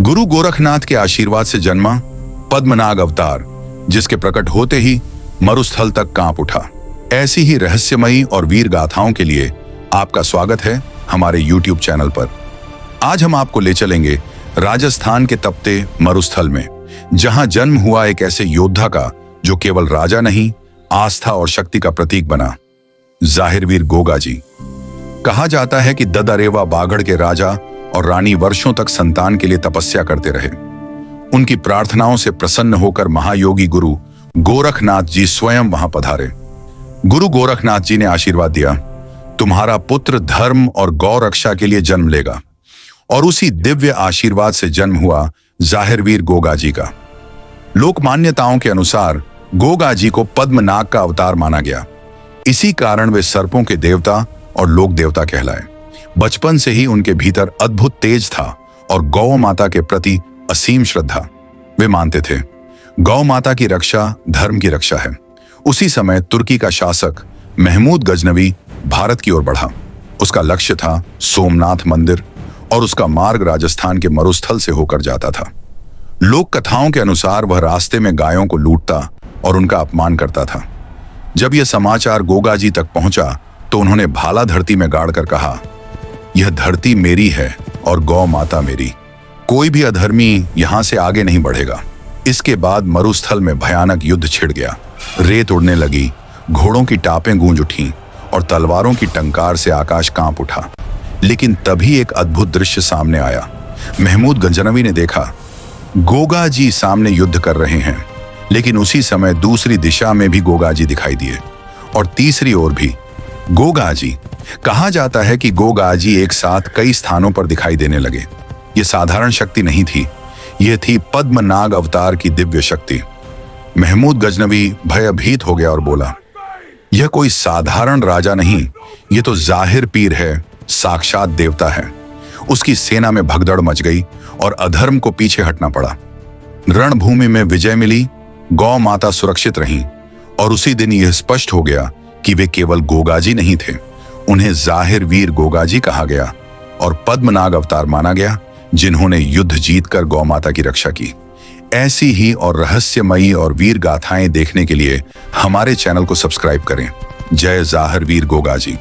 गुरु गोरखनाथ के आशीर्वाद से जन्मा पद्मनाग अवतार, जिसके प्रकट होते ही मरुस्थल तक कांप उठा। ऐसी ही रहस्यमयी और वीर गाथाओं के लिए आपका स्वागत है हमारे YouTube चैनल पर। आज हम आपको ले चलेंगे राजस्थान के तपते मरुस्थल में, जहां जन्म हुआ एक ऐसे योद्धा का जो केवल राजा नहीं, आस्था और शक्ति का प्रतीक बना। जाहिरवीर गोगाजी। कहा जाता है कि ददारेवा बागड़ के राजा और रानी वर्षों तक संतान के लिए तपस्या करते रहे। उनकी प्रार्थनाओं से प्रसन्न होकर महायोगी गुरु गोरखनाथ जी स्वयं वहां पधारे। गुरु गोरखनाथ जी ने आशीर्वाद दिया, तुम्हारा पुत्र धर्म और गौ रक्षा के लिए जन्म लेगा। और उसी दिव्य आशीर्वाद से जन्म हुआ जाहिरवीर गोगाजी का। लोक मान्यताओं के अनुसार गोगाजी को पद्मनाग का अवतार माना गया। इसी कारण वे सर्पों के देवता और लोक देवता कहलाए। बचपन से ही उनके भीतर अद्भुत तेज था और गौ माता के प्रति असीम श्रद्धा। वे मानते थे गौ माता की रक्षा धर्म की रक्षा है। उसी समय तुर्की का शासक महमूद गजनवी भारत की ओर बढ़ा। उसका लक्ष्य था सोमनाथ मंदिर और उसका मार्ग राजस्थान के मरुस्थल से होकर जाता था। लोक कथाओं के अनुसार वह रास्ते में गायों को लूटता और उनका अपमान करता था। जब यह समाचार गोगाजी तक पहुंचा तो उन्होंने भाला धरती में गाड़कर कहा, यह धरती मेरी है और गौ माता मेरी। कोई भी अधर्मी यहां से आगे नहीं बढ़ेगा। इसके बाद मरुस्थल में भयानक युद्ध छिड़ गया। रेत उड़ने लगी, घोड़ों की टापें गूंज उठीं और तलवारों की टंकार से आकाश कांप उठा। लेकिन तभी एक अद्भुत दृश्य सामने आया। महमूद गजनवी ने देखा गोगाजी सामने युद्ध कर रहे हैं, लेकिन उसी समय दूसरी दिशा में भी गोगाजी दिखाई दिए और तीसरी ओर भी गोगाजी। कहा जाता है कि गोगाजी एक साथ कई स्थानों पर दिखाई देने लगे। यह साधारण शक्ति नहीं थी, यह थी पद्मनाग अवतार की दिव्य शक्ति। महमूद गजनवी भयभीत हो गया और बोला, यह कोई साधारण राजा नहीं, यह तो जाहिर पीर है, साक्षात देवता है। उसकी सेना में भगदड़ मच गई और अधर्म को पीछे हटना पड़ा। रणभूमि में विजय मिली, गौ माता सुरक्षित रहीं और उसी दिन यह स्पष्ट हो गया कि वे केवल गोगाजी नहीं थे, उन्हें जाहिर वीर गोगाजी कहा गया और पद्मनाग अवतार माना गया, जिन्होंने युद्ध जीतकर गौ माता की रक्षा की। ऐसी ही और रहस्यमयी और वीर गाथाएं देखने के लिए हमारे चैनल को सब्सक्राइब करें। जय जाहिरवीर गोगाजी।